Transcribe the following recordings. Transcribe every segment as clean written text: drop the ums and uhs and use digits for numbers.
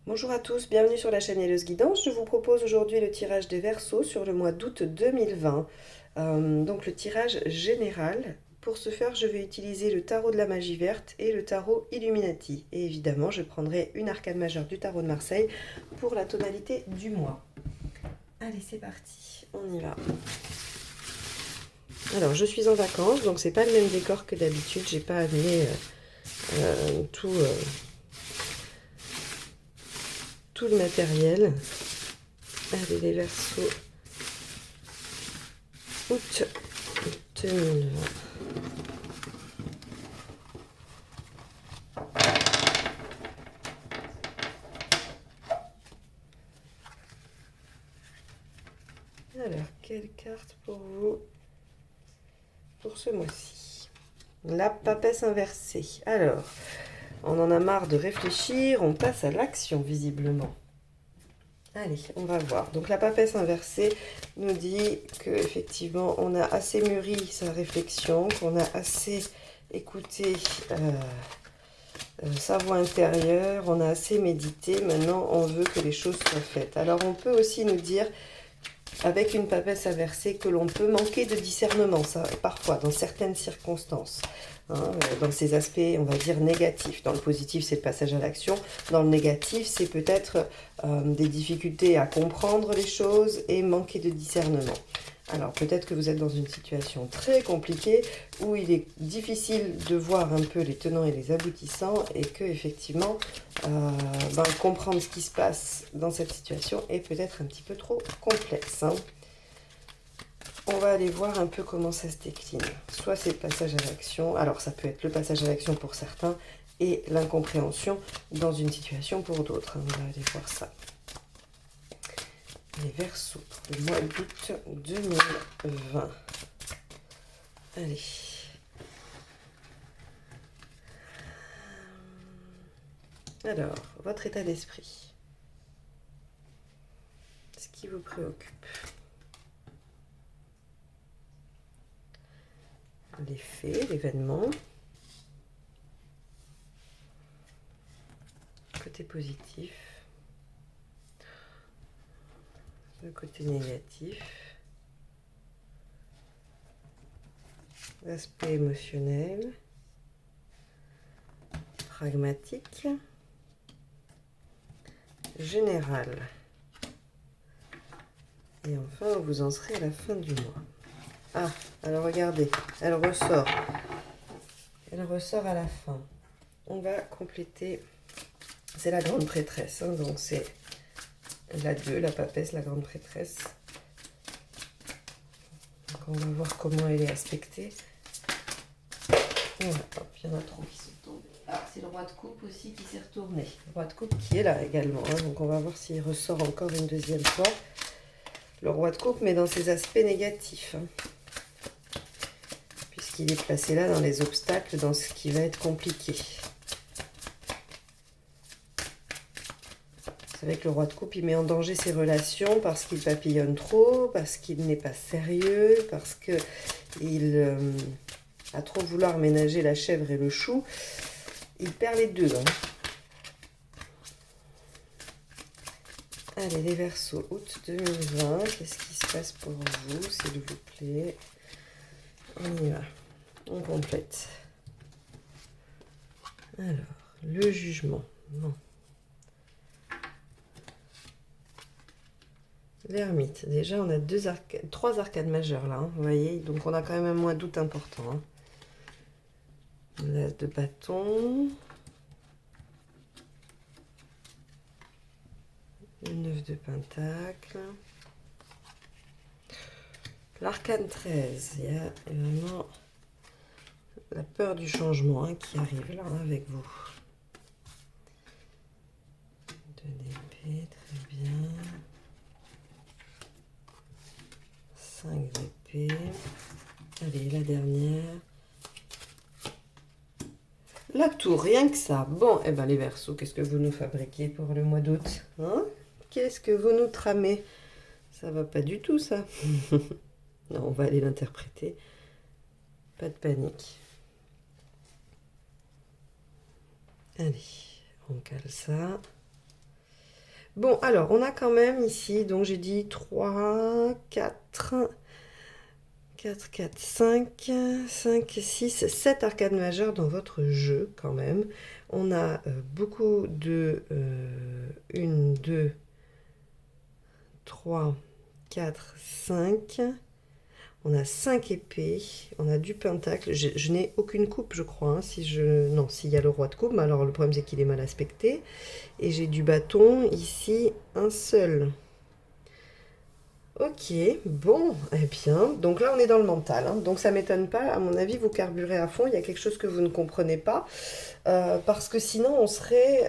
Bonjour à tous, bienvenue sur la chaîne Helleuse Guidance. Je vous propose aujourd'hui le tirage des Verseaux sur le mois d'août 2020. Donc le tirage général. Pour ce faire, je vais utiliser le tarot de la magie verte et le tarot Illuminati. Et évidemment, je prendrai une arcane majeure du tarot de Marseille pour la tonalité du mois. Allez, c'est parti, on y va. Alors, je suis en vacances, donc c'est pas le même décor que d'habitude. J'ai pas amené tout le matériel. Allez, les Verseaux, août 2020. Alors, quelle carte pour vous pour ce mois-ci? La papesse inversée. Alors, on en a marre de réfléchir, on passe à l'action visiblement. Allez, on va voir. Donc la papesse inversée nous dit que effectivement on a assez mûri sa réflexion, qu'on a assez écouté sa voix intérieure, on a assez médité. Maintenant, on veut que les choses soient faites. Alors, on peut aussi nous dire, avec une papesse inversée, que l'on peut manquer de discernement, ça, parfois, dans certaines circonstances. Dans ces aspects, on va dire, négatifs. Dans le positif, c'est le passage à l'action. Dans le négatif, c'est peut-être des difficultés à comprendre les choses et manquer de discernement. Alors, peut-être que vous êtes dans une situation très compliquée où il est difficile de voir un peu les tenants et les aboutissants et que, effectivement, comprendre ce qui se passe dans cette situation est peut-être un petit peu trop complexe. On va aller voir un peu comment ça se décline. Soit c'est le passage à l'action, alors ça peut être le passage à l'action pour certains et l'incompréhension dans une situation pour d'autres. On va aller voir ça. Les Verseaux pour le mois d'août 2020. Allez. Alors, votre état d'esprit. Ce qui vous préoccupe. Les faits, l'événement. Côté positif. Le côté négatif. L'aspect émotionnel. Pragmatique. Général. Et enfin, vous en serez à la fin du mois. Ah, alors regardez, elle ressort. Elle ressort à la fin. On va compléter. C'est la grande prêtresse, donc c'est la 2, la papesse, la grande prêtresse. Donc on va voir comment elle est aspectée. Voilà, hop, il y en a trop qui sont tombés. Ah, c'est le roi de coupe aussi qui s'est retourné. Le roi de coupe qui est là également, donc on va voir s'il ressort encore une deuxième fois. Le roi de coupe, mais dans ses aspects négatifs. Puisqu'il est placé là dans les obstacles, dans ce qui va être compliqué. Vous savez que le roi de coupe, il met en danger ses relations parce qu'il papillonne trop, parce qu'il n'est pas sérieux, parce qu'il à trop vouloir ménager la chèvre et le chou. Il perd les deux. Allez, les Verseaux, août 2020. Qu'est-ce qui se passe pour vous, s'il vous plaît? On y va. On complète. Alors, le jugement. Bon. L'ermite. Déjà, on a trois arcades majeures là. Vous voyez, donc on a quand même un mois d'août important. L'as de bâton. Le 9 de pentacle. L'arcane 13. Il y a vraiment la peur du changement qui arrive là avec vous. 2 d'épée, très bien. 5 d'épée. Allez, la dernière. La tour, rien que ça. Bon, et ben les Verseaux, qu'est-ce que vous nous fabriquez pour le mois d'août, Qu'est-ce que vous nous tramez? Ça va pas du tout, ça. Non, on va aller l'interpréter. Pas de panique. Allez, on cale ça. Bon, alors, on a quand même ici, donc j'ai dit 3, 4, 4, 4, 5, 5, 6, 7 arcades majeures dans votre jeu quand même. On a beaucoup de 1, 2, 3, 4, 5. On a 5 épées, on a du pentacle. Je n'ai aucune coupe, je crois. Hein, non, s'il y a le roi de coupe, mais alors le problème c'est qu'il est mal aspecté. Et j'ai du bâton, ici, un seul. Ok, bon, eh bien, donc là on est dans le mental, hein, donc ça m'étonne pas, à mon avis vous carburez à fond, il y a quelque chose que vous ne comprenez pas, parce que sinon on serait...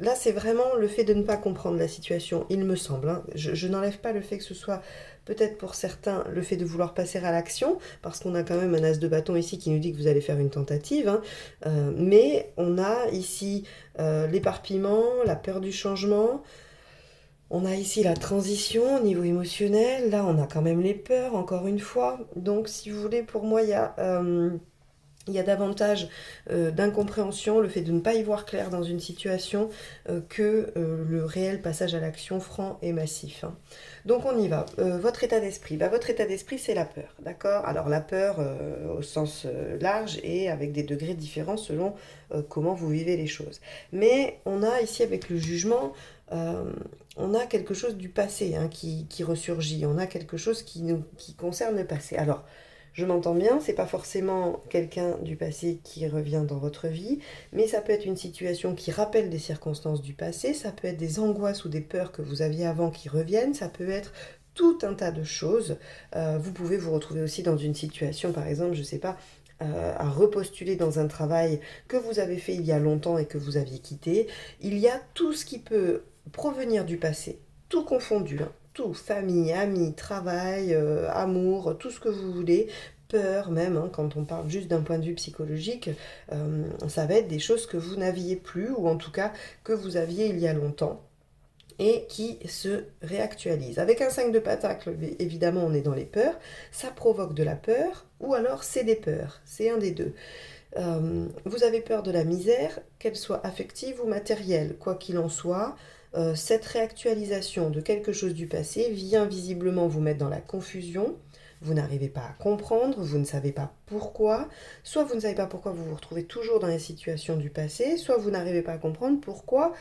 là c'est vraiment le fait de ne pas comprendre la situation, il me semble, hein. Je n'enlève pas le fait que ce soit peut-être pour certains le fait de vouloir passer à l'action, parce qu'on a quand même un as de bâton ici qui nous dit que vous allez faire une tentative, hein, mais on a ici l'éparpillement, la peur du changement. On a ici la transition au niveau émotionnel, là on a quand même les peurs, encore une fois. Donc si vous voulez, pour moi, il y a davantage d'incompréhension, le fait de ne pas y voir clair dans une situation, que le réel passage à l'action franc et massif. Hein. Donc on y va. Votre état d'esprit. Bah, votre état d'esprit, c'est la peur, d'accord? Alors la peur au sens large et avec des degrés différents selon comment vous vivez les choses. Mais on a ici avec le jugement, on a quelque chose du passé, hein, qui ressurgit. On a quelque chose qui concerne le passé. Alors, je m'entends bien, c'est pas forcément quelqu'un du passé qui revient dans votre vie, mais ça peut être une situation qui rappelle des circonstances du passé, ça peut être des angoisses ou des peurs que vous aviez avant qui reviennent, ça peut être tout un tas de choses. Vous pouvez vous retrouver aussi dans une situation, par exemple, je sais pas, à repostuler dans un travail que vous avez fait il y a longtemps et que vous aviez quitté. Il y a tout ce qui peut provenir du passé, tout confondu, hein. Tout, famille, amis, travail, amour, tout ce que vous voulez, peur même, hein, quand on parle juste d'un point de vue psychologique, ça va être des choses que vous n'aviez plus, ou en tout cas que vous aviez il y a longtemps, et qui se réactualisent. Avec un 5 de pentacle, évidemment, on est dans les peurs, ça provoque de la peur, ou alors c'est des peurs, c'est un des deux. Vous avez peur de la misère, qu'elle soit affective ou matérielle, quoi qu'il en soit. Cette réactualisation de quelque chose du passé vient visiblement vous mettre dans la confusion. Vous n'arrivez pas à comprendre, vous ne savez pas pourquoi. Soit vous ne savez pas pourquoi vous vous retrouvez toujours dans les situations du passé, soit vous n'arrivez pas à comprendre pourquoi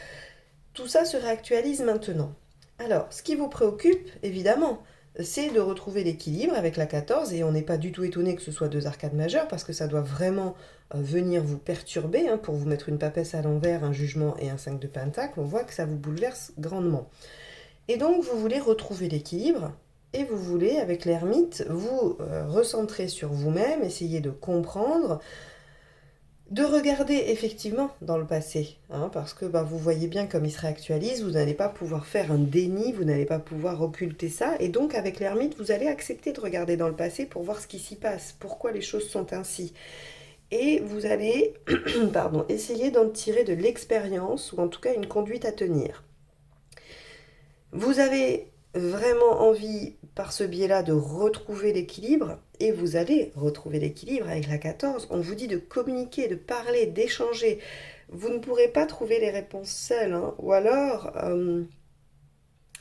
tout ça se réactualise maintenant. Alors, ce qui vous préoccupe, évidemment, c'est de retrouver l'équilibre avec la 14, et on n'est pas du tout étonné que ce soit deux arcades majeures, parce que ça doit vraiment venir vous perturber, hein, pour vous mettre une papesse à l'envers, un jugement et un 5 de pentacle, on voit que ça vous bouleverse grandement. Et donc, vous voulez retrouver l'équilibre, et vous voulez, avec l'ermite, vous recentrer sur vous-même, essayer de comprendre, de regarder effectivement dans le passé, hein, parce que bah, vous voyez bien comme il se réactualise, vous n'allez pas pouvoir faire un déni, vous n'allez pas pouvoir occulter ça, et donc avec l'ermite, vous allez accepter de regarder dans le passé pour voir ce qui s'y passe, pourquoi les choses sont ainsi. Et vous allez pardon, essayer d'en tirer de l'expérience, ou en tout cas une conduite à tenir. Vous avez vraiment envie, par ce biais-là, de retrouver l'équilibre, et vous allez retrouver l'équilibre avec la 14. On vous dit de communiquer, de parler, d'échanger. Vous ne pourrez pas trouver les réponses seules, hein, ou alors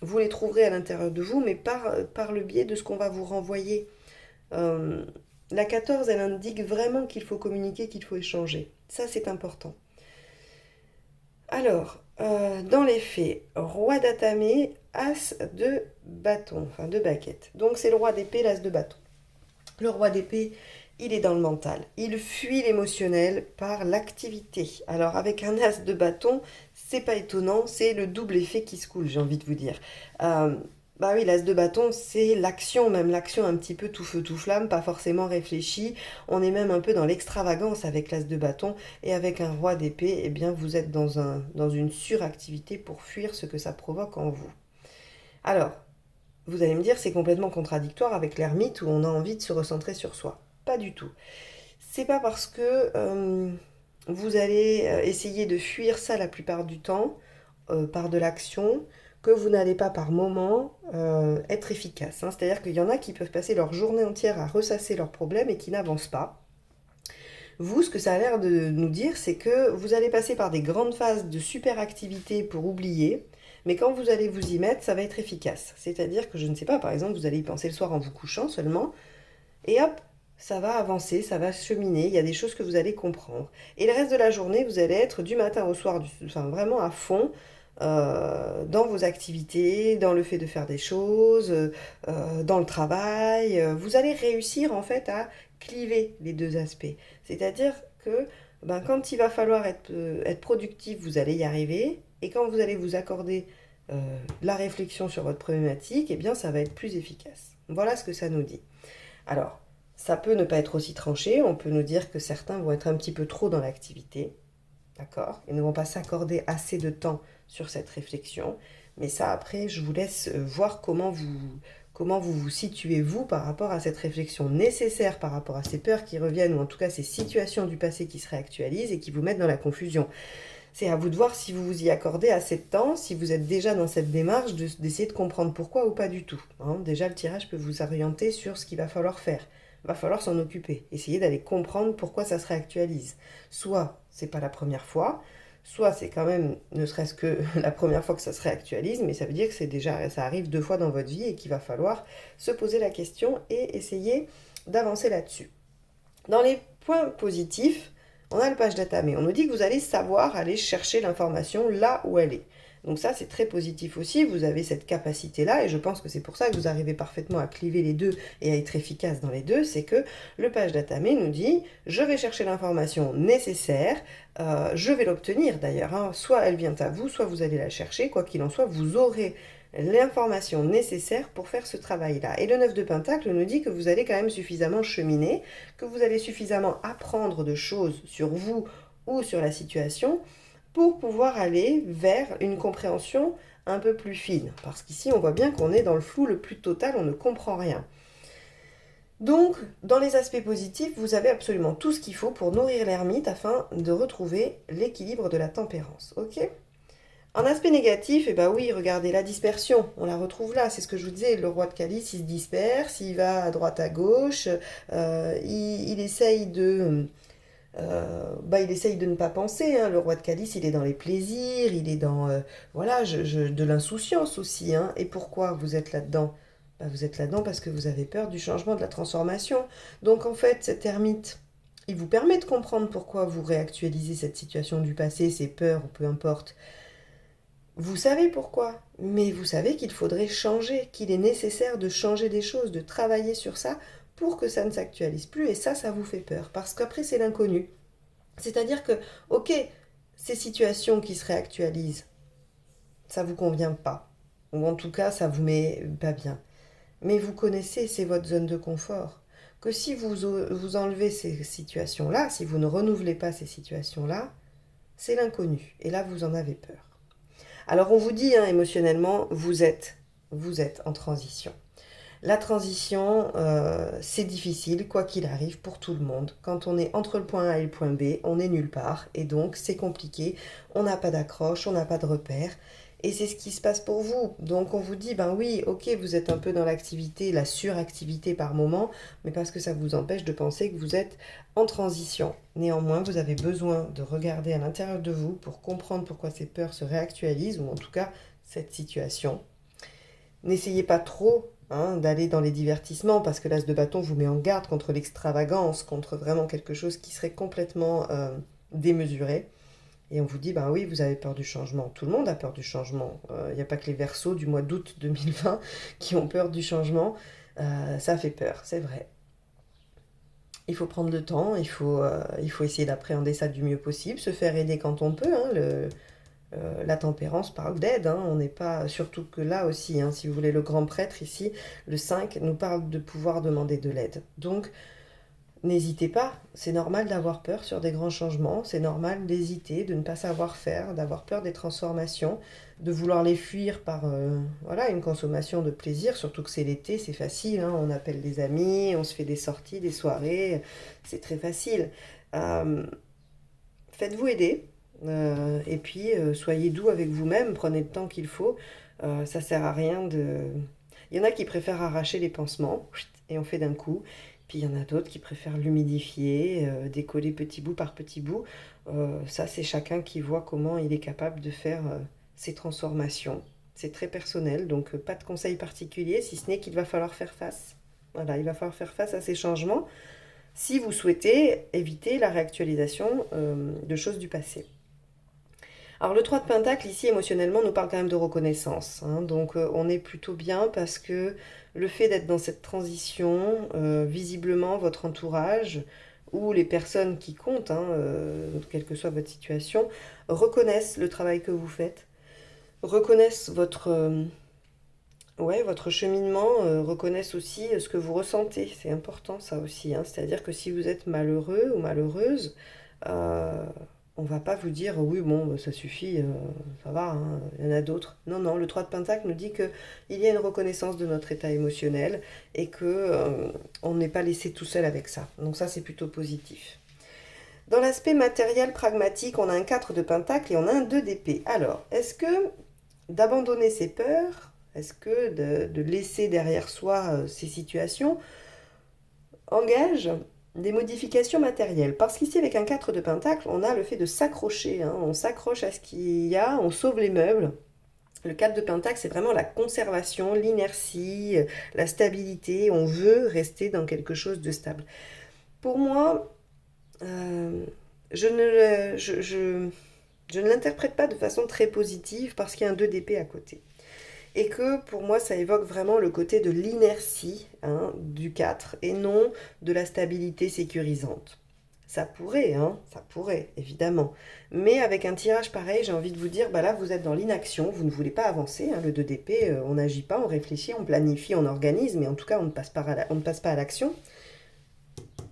vous les trouverez à l'intérieur de vous, mais par le biais de ce qu'on va vous renvoyer. Euh, la 14, elle indique vraiment qu'il faut communiquer, qu'il faut échanger. Ça, c'est important. Alors, dans les faits, roi d'atamé, as de bâton, enfin de baguette. Donc c'est le roi d'épée, l'as de bâton. Le roi d'épée, il est dans le mental. Il fuit l'émotionnel par l'activité. Alors avec un as de bâton, c'est pas étonnant, c'est le double effet qui se coule, j'ai envie de vous dire. Bah oui, l'as de bâton, c'est l'action, même l'action un petit peu tout feu tout flamme, pas forcément réfléchie. On est même un peu dans l'extravagance avec l'as de bâton, et avec un roi d'épée, eh bien vous êtes dans une suractivité pour fuir ce que ça provoque en vous. Alors, vous allez me dire, c'est complètement contradictoire avec l'ermite où on a envie de se recentrer sur soi. Pas du tout. C'est pas parce que vous allez essayer de fuir ça la plupart du temps par de l'action que vous n'allez pas par moment être efficace, hein. C'est-à-dire qu'il y en a qui peuvent passer leur journée entière à ressasser leurs problèmes et qui n'avancent pas. Vous, ce que ça a l'air de nous dire, c'est que vous allez passer par des grandes phases de superactivité pour oublier, mais quand vous allez vous y mettre, ça va être efficace. C'est-à-dire que, je ne sais pas, par exemple, vous allez y penser le soir en vous couchant seulement, et hop, ça va avancer, ça va cheminer, il y a des choses que vous allez comprendre. Et le reste de la journée, vous allez être du matin au soir, enfin vraiment à fond, dans vos activités, dans le fait de faire des choses, dans le travail. Vous allez réussir en fait à cliver les deux aspects. C'est-à-dire que ben, quand il va falloir être productif, vous allez y arriver. Et quand vous allez vous accorder la réflexion sur votre problématique, eh bien ça va être plus efficace. Voilà ce que ça nous dit. Alors, ça peut ne pas être aussi tranché. On peut nous dire que certains vont être un petit peu trop dans l'activité. D'accord? Ils ne vont pas s'accorder assez de temps sur cette réflexion. Mais ça, après, je vous laisse voir comment vous vous situez, vous, par rapport à cette réflexion nécessaire, par rapport à ces peurs qui reviennent, ou en tout cas ces situations du passé qui se réactualisent et qui vous mettent dans la confusion. C'est à vous de voir si vous vous y accordez assez de temps, si vous êtes déjà dans cette démarche d'essayer de comprendre pourquoi ou pas du tout. Hein, déjà, le tirage peut vous orienter sur ce qu'il va falloir faire. Il va falloir s'en occuper. Essayer d'aller comprendre pourquoi ça se réactualise. Soit c'est pas la première fois, soit c'est quand même ne serait-ce que la première fois que ça se réactualise, mais ça veut dire que c'est déjà, ça arrive 2 fois dans votre vie et qu'il va falloir se poser la question et essayer d'avancer là-dessus. Dans les points positifs, on a le page data, mais on nous dit que vous allez savoir aller chercher l'information là où elle est. Donc ça, c'est très positif aussi, vous avez cette capacité-là, et je pense que c'est pour ça que vous arrivez parfaitement à cliver les deux et à être efficace dans les deux, c'est que le page data nous dit, je vais chercher l'information nécessaire, je vais l'obtenir d'ailleurs, hein. Soit elle vient à vous, soit vous allez la chercher, quoi qu'il en soit, vous aurez l'information nécessaire pour faire ce travail-là. Et le 9 de Pentacle nous dit que vous allez quand même suffisamment cheminer, que vous allez suffisamment apprendre de choses sur vous ou sur la situation pour pouvoir aller vers une compréhension un peu plus fine. Parce qu'ici, on voit bien qu'on est dans le flou le plus total, on ne comprend rien. Donc, dans les aspects positifs, vous avez absolument tout ce qu'il faut pour nourrir l'ermite afin de retrouver l'équilibre de la tempérance. Ok ? En aspect négatif, eh ben oui, regardez la dispersion, on la retrouve là, c'est ce que je vous disais, le roi de calice, il se disperse, il va à droite à gauche, il essaye il essaye de ne pas penser, hein. Le roi de calice, il est dans les plaisirs, il est dans voilà, de l'insouciance aussi. Hein. Et pourquoi vous êtes là-dedans? Vous êtes là-dedans parce que vous avez peur du changement, de la transformation. Donc en fait, cet ermite, il vous permet de comprendre pourquoi vous réactualisez cette situation du passé, ces peurs, ou peu importe. Vous savez pourquoi, mais vous savez qu'il faudrait changer, qu'il est nécessaire de changer des choses, de travailler sur ça pour que ça ne s'actualise plus, et ça vous fait peur, parce qu'après c'est l'inconnu. C'est-à-dire que, ok, ces situations qui se réactualisent, ça vous convient pas, ou en tout cas ça vous met pas bien, mais vous connaissez, c'est votre zone de confort, que si vous enlevez ces situations-là, si vous ne renouvelez pas ces situations-là, c'est l'inconnu, et là vous en avez peur. Alors on vous dit, hein, émotionnellement, vous êtes en transition. La transition, c'est difficile, quoi qu'il arrive, pour tout le monde. Quand on est entre le point A et le point B, on est nulle part, et donc c'est compliqué, on n'a pas d'accroche, on n'a pas de repère, et c'est ce qui se passe pour vous. Donc on vous dit, ben oui, ok, vous êtes un peu dans l'activité, la suractivité par moment, mais parce que ça vous empêche de penser que vous êtes en transition. Néanmoins, vous avez besoin de regarder à l'intérieur de vous pour comprendre pourquoi ces peurs se réactualisent, ou en tout cas cette situation. N'essayez pas trop d'aller dans les divertissements, parce que l'as de bâton vous met en garde contre l'extravagance, contre vraiment quelque chose qui serait complètement démesuré. Et on vous dit, ben oui, vous avez peur du changement. Tout le monde a peur du changement. Il n'y a pas que les Verseaux du mois d'août 2020 qui ont peur du changement. Ça fait peur, c'est vrai. Il faut prendre le temps, il faut essayer d'appréhender ça du mieux possible, se faire aider quand on peut. La tempérance parle d'aide, hein. On n'est pas, surtout que là aussi, hein, si vous voulez, le grand prêtre ici, le 5, nous parle de pouvoir demander de l'aide. Donc, n'hésitez pas, c'est normal d'avoir peur sur des grands changements, c'est normal d'hésiter, de ne pas savoir faire, d'avoir peur des transformations, de vouloir les fuir par une consommation de plaisir, surtout que c'est l'été, c'est facile, hein, on appelle des amis, on se fait des sorties, des soirées, c'est très facile. Faites-vous aider, et puis soyez doux avec vous-même, prenez le temps qu'il faut, ça sert à rien de... Il y en a qui préfèrent arracher les pansements, et on fait d'un coup. Puis il y en a d'autres qui préfèrent l'humidifier, décoller petit bout par petit bout. Ça, c'est chacun qui voit comment il est capable de faire ces transformations. C'est très personnel, donc pas de conseil particulier, si ce n'est qu'il va falloir faire face. Voilà, il va falloir faire face à ces changements si vous souhaitez éviter la réactualisation de choses du passé. Alors le 3 de Pentacle, ici, émotionnellement, nous parle quand même de reconnaissance, hein. Donc on est plutôt bien parce que le fait d'être dans cette transition, visiblement, votre entourage ou les personnes qui comptent, hein, quelle que soit votre situation, reconnaissent le travail que vous faites, reconnaissent ouais, votre cheminement, reconnaissent aussi ce que vous ressentez. C'est important ça aussi, hein. C'est-à-dire que si vous êtes malheureux ou malheureuse, euh, on va pas vous dire oui, bon, bah, ça suffit, ça va, hein, il y en a d'autres. Non, non, le 3 de Pentacle nous dit que il y a une reconnaissance de notre état émotionnel et que on n'est pas laissé tout seul avec ça. Donc ça, c'est plutôt positif. Dans l'aspect matériel pragmatique, on a un 4 de Pentacle et on a un 2 d'épée. Alors, est-ce que d'abandonner ses peurs, est-ce que de laisser derrière soi ces situations engage des modifications matérielles? Parce qu'ici, avec un 4 de Pentacle, on a le fait de s'accrocher, hein. On s'accroche à ce qu'il y a, on sauve les meubles. Le 4 de Pentacle, c'est vraiment la conservation, l'inertie, la stabilité. On veut rester dans quelque chose de stable. Pour moi, euh, je ne, je ne l'interprète pas de façon très positive parce qu'il y a un 2 d'épée à côté. Et que pour moi, ça évoque vraiment le côté de l'inertie, hein, du 4 et non de la stabilité sécurisante. Ça pourrait, évidemment. Mais avec un tirage pareil, j'ai envie de vous dire, bah là, vous êtes dans l'inaction, vous ne voulez pas avancer, hein, le 2 d'épée, on n'agit pas, on réfléchit, on planifie, on organise, mais en tout cas, on ne passe pas à l'action.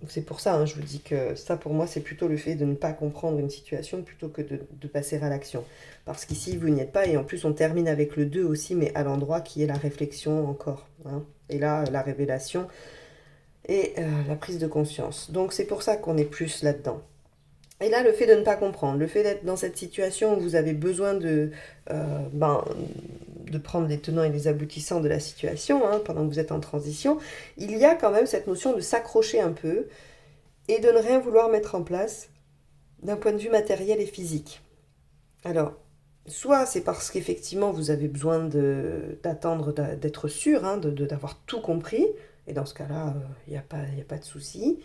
Donc c'est pour ça, hein, je vous dis que ça pour moi c'est plutôt le fait de ne pas comprendre une situation plutôt que de passer à l'action. Parce qu'ici vous n'y êtes pas et en plus on termine avec le 2 aussi mais à l'endroit qui est la réflexion encore, hein. Et là la révélation et la prise de conscience. Donc c'est pour ça qu'on est plus là-dedans. Et là, le fait de ne pas comprendre, le fait d'être dans cette situation où vous avez besoin ben, de prendre les tenants et les aboutissants de la situation, hein, pendant que vous êtes en transition, il y a quand même cette notion de s'accrocher un peu et de ne rien vouloir mettre en place d'un point de vue matériel et physique. Alors, soit c'est parce qu'effectivement vous avez besoin d'attendre, d'être sûr, hein, d'avoir tout compris, et dans ce cas-là, il y a pas de souci.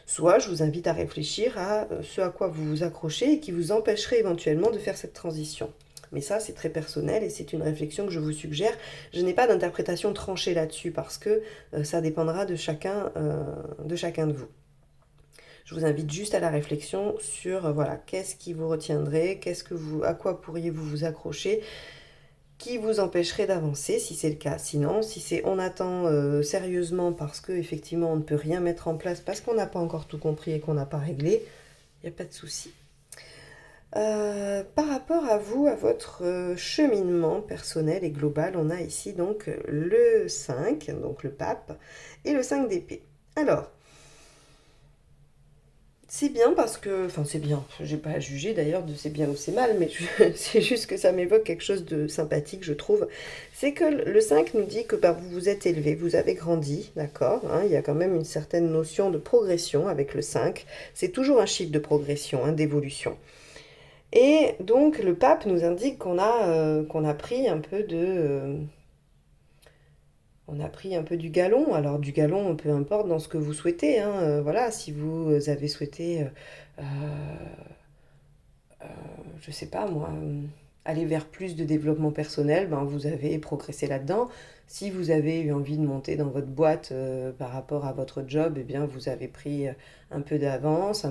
Soit je vous invite à réfléchir à ce à quoi vous vous accrochez et qui vous empêcherait éventuellement de faire cette transition. Mais ça, c'est très personnel et c'est une réflexion que je vous suggère. Je n'ai pas d'interprétation tranchée là-dessus parce que ça dépendra de chacun de vous. Je vous invite juste à la réflexion sur voilà, qu'est-ce qui vous retiendrait, à quoi pourriez-vous vous accrocher, qui vous empêcherait d'avancer si c'est le cas. Sinon, si c'est on attend sérieusement parce qu'effectivement on ne peut rien mettre en place parce qu'on n'a pas encore tout compris et qu'on n'a pas réglé, il n'y a pas de souci. Par rapport à vous, à votre cheminement personnel et global, on a ici donc le 5, donc le pape, et le 5 d'épée. Alors, c'est bien parce que, enfin c'est bien, j'ai pas à juger d'ailleurs de c'est bien ou c'est mal, mais c'est juste que ça m'évoque quelque chose de sympathique, je trouve. C'est que le 5 nous dit que bah, vous vous êtes élevé, vous avez grandi, d'accord, hein, il y a quand même une certaine notion de progression avec le 5. C'est toujours un chiffre de progression, hein, d'évolution. Et donc le pape nous indique qu'on a pris un peu on a pris un peu du galon. Alors du galon, peu importe dans ce que vous souhaitez, hein. Voilà, si vous avez souhaité, euh, je sais pas moi, aller vers plus de développement personnel, ben vous avez progressé là-dedans. Si vous avez eu envie de monter dans votre boîte par rapport à votre job, eh bien vous avez pris un peu d'avance,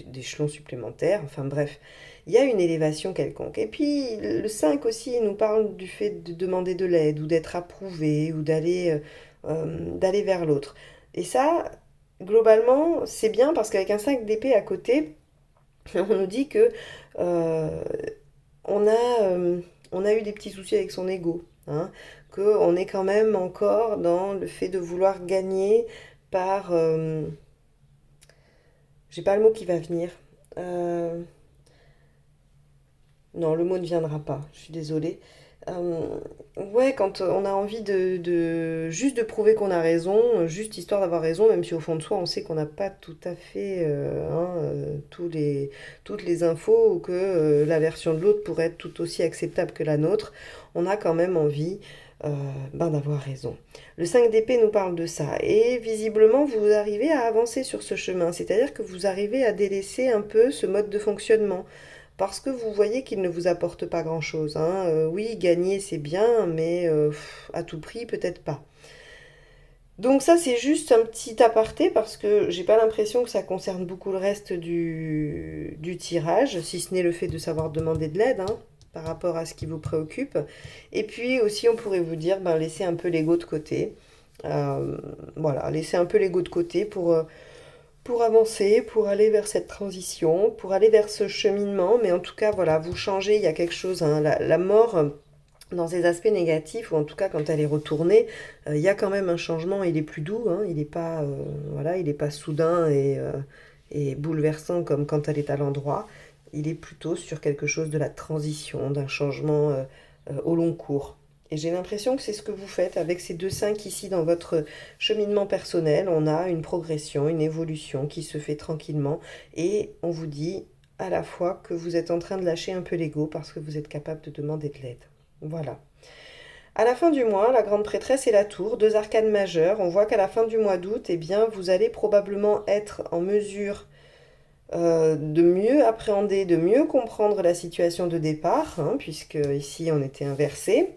d'échelon supplémentaire. Enfin bref, il y a une élévation quelconque. Et puis le 5 aussi il nous parle du fait de demander de l'aide ou d'être approuvé ou d'aller vers l'autre. Et ça, globalement, c'est bien parce qu'avec un 5 d'épée à côté, on nous dit que euh, on a, euh, on a eu des petits soucis avec son ego, hein, qu'on est quand même encore dans le fait de vouloir gagner par... j'ai pas le mot qui va venir. Euh, non, le mot ne viendra pas, je suis désolée. Euh, ouais, quand on a envie juste de prouver qu'on a raison, juste histoire d'avoir raison, même si au fond de soi on sait qu'on n'a pas tout à fait toutes les infos ou que la version de l'autre pourrait être tout aussi acceptable que la nôtre, on a quand même envie euh, d'avoir raison. Le 5 d'épée nous parle de ça et visiblement vous arrivez à avancer sur ce chemin, c'est-à-dire que vous arrivez à délaisser un peu ce mode de fonctionnement parce que vous voyez qu'il ne vous apporte pas grand-chose, hein. Oui, gagner c'est bien, mais à tout prix peut-être pas. Donc ça c'est juste un petit aparté parce que j'ai pas l'impression que ça concerne beaucoup le reste du tirage, si ce n'est le fait de savoir demander de l'aide, hein, par rapport à ce qui vous préoccupe. Et puis aussi on pourrait vous dire, ben, laissez un peu l'ego de côté. Euh, voilà, laissez un peu l'ego de côté pour avancer, pour aller vers cette transition, pour aller vers ce cheminement. Mais en tout cas, voilà, vous changez, il y a quelque chose, hein, la mort, dans ses aspects négatifs, ou en tout cas quand elle est retournée, il y a quand même un changement, il est plus doux, hein, il n'est pas, voilà, il est pas soudain et bouleversant comme quand elle est à l'endroit. Il est plutôt sur quelque chose de la transition, d'un changement au long cours. Et j'ai l'impression que c'est ce que vous faites avec ces deux 5 ici dans votre cheminement personnel. On a une progression, une évolution qui se fait tranquillement et on vous dit à la fois que vous êtes en train de lâcher un peu l'ego parce que vous êtes capable de demander de l'aide. Voilà. À la fin du mois, la grande prêtresse et la tour, deux arcanes majeures. On voit qu'à la fin du mois d'août, eh bien, vous allez probablement être en mesure de mieux appréhender, de mieux comprendre la situation de départ, hein, puisque ici on était inversé.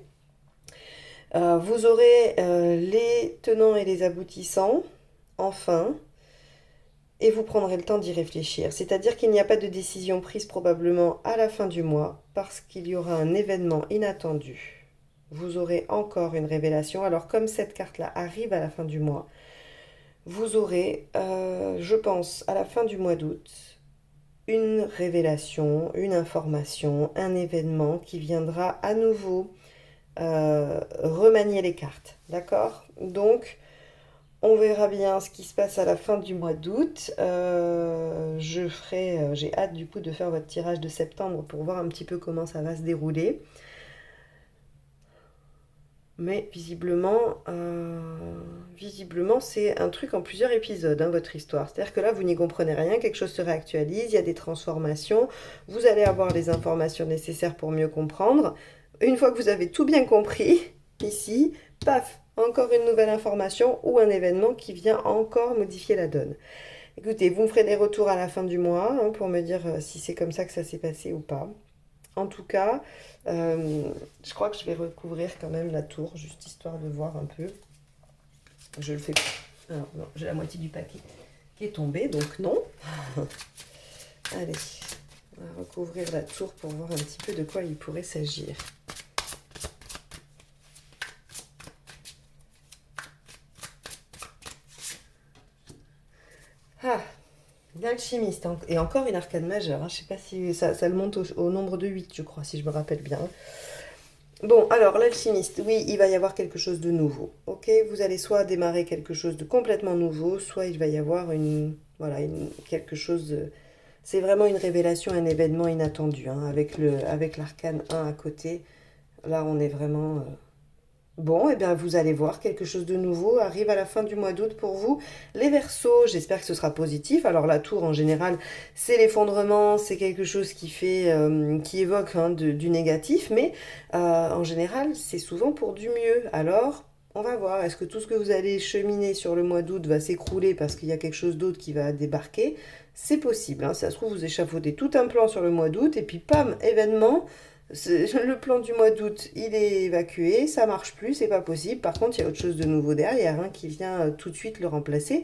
Vous aurez les tenants et les aboutissants, enfin, et vous prendrez le temps d'y réfléchir. C'est-à-dire qu'il n'y a pas de décision prise probablement à la fin du mois, parce qu'il y aura un événement inattendu. Vous aurez encore une révélation. Alors comme cette carte-là arrive à la fin du mois, vous aurez, je pense, à la fin du mois d'août, une révélation, une information, un événement qui viendra à nouveau remanier les cartes. D'accord? Donc, on verra bien ce qui se passe à la fin du mois d'août. J'ai hâte du coup de faire votre tirage de septembre pour voir un petit peu comment ça va se dérouler. Mais visiblement, c'est un truc en plusieurs épisodes, hein, votre histoire. C'est-à-dire que là, vous n'y comprenez rien, quelque chose se réactualise, il y a des transformations, vous allez avoir les informations nécessaires pour mieux comprendre. Une fois que vous avez tout bien compris, ici, paf, encore une nouvelle information ou un événement qui vient encore modifier la donne. Écoutez, vous me ferez des retours à la fin du mois, hein, pour me dire si c'est comme ça que ça s'est passé ou pas. En tout cas, je crois que je vais recouvrir quand même la tour, juste histoire de voir un peu. Je le fais. Alors, non, j'ai la moitié du paquet qui est tombé, donc non. Allez, on va recouvrir la tour pour voir un petit peu de quoi il pourrait s'agir. Ah, l'alchimiste, hein, et encore une arcane majeure, hein. Je ne sais pas si ça le monte au nombre de 8, je crois, si je me rappelle bien. Bon, alors l'alchimiste, oui, il va y avoir quelque chose de nouveau. Ok, vous allez soit démarrer quelque chose de complètement nouveau, soit il va y avoir quelque chose de... C'est vraiment une révélation, un événement inattendu, hein, avec l'arcane 1 à côté. Là, on est vraiment... Bon, et bien vous allez voir, quelque chose de nouveau arrive à la fin du mois d'août pour vous. Les Verseaux, j'espère que ce sera positif. Alors la tour en général, c'est l'effondrement, c'est quelque chose qui évoque, hein, du négatif, mais en général, c'est souvent pour du mieux. Alors, on va voir, est-ce que tout ce que vous allez cheminer sur le mois d'août va s'écrouler parce qu'il y a quelque chose d'autre qui va débarquer? C'est possible, hein. Si ça se trouve, vous échafaudez tout un plan sur le mois d'août et puis pam, événement. Le plan du mois d'août, il est évacué, ça marche plus, c'est pas possible. Par contre, il y a autre chose de nouveau derrière, hein, qui vient tout de suite le remplacer.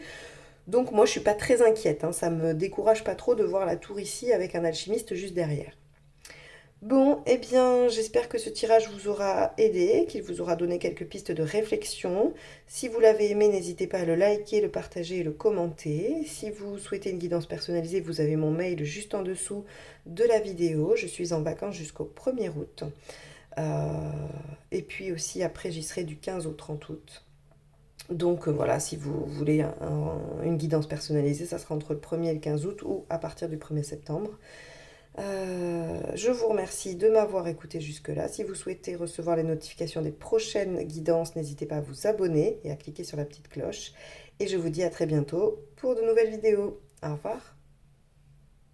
Donc moi, je suis pas très inquiète, hein, ça me décourage pas trop de voir la tour ici avec un alchimiste juste derrière. Bon, eh bien, j'espère que ce tirage vous aura aidé, qu'il vous aura donné quelques pistes de réflexion. Si vous l'avez aimé, n'hésitez pas à le liker, le partager et le commenter. Si vous souhaitez une guidance personnalisée, vous avez mon mail juste en dessous de la vidéo. Je suis en vacances jusqu'au 1er août. Et puis aussi, après, j'y serai du 15 au 30 août. Donc voilà, si vous voulez une guidance personnalisée, ça sera entre le 1er et le 15 août ou à partir du 1er septembre. Je vous remercie de m'avoir écouté jusque-là. Si vous souhaitez recevoir les notifications des prochaines guidances, n'hésitez pas à vous abonner et à cliquer sur la petite cloche. Et je vous dis à très bientôt pour de nouvelles vidéos. Au revoir.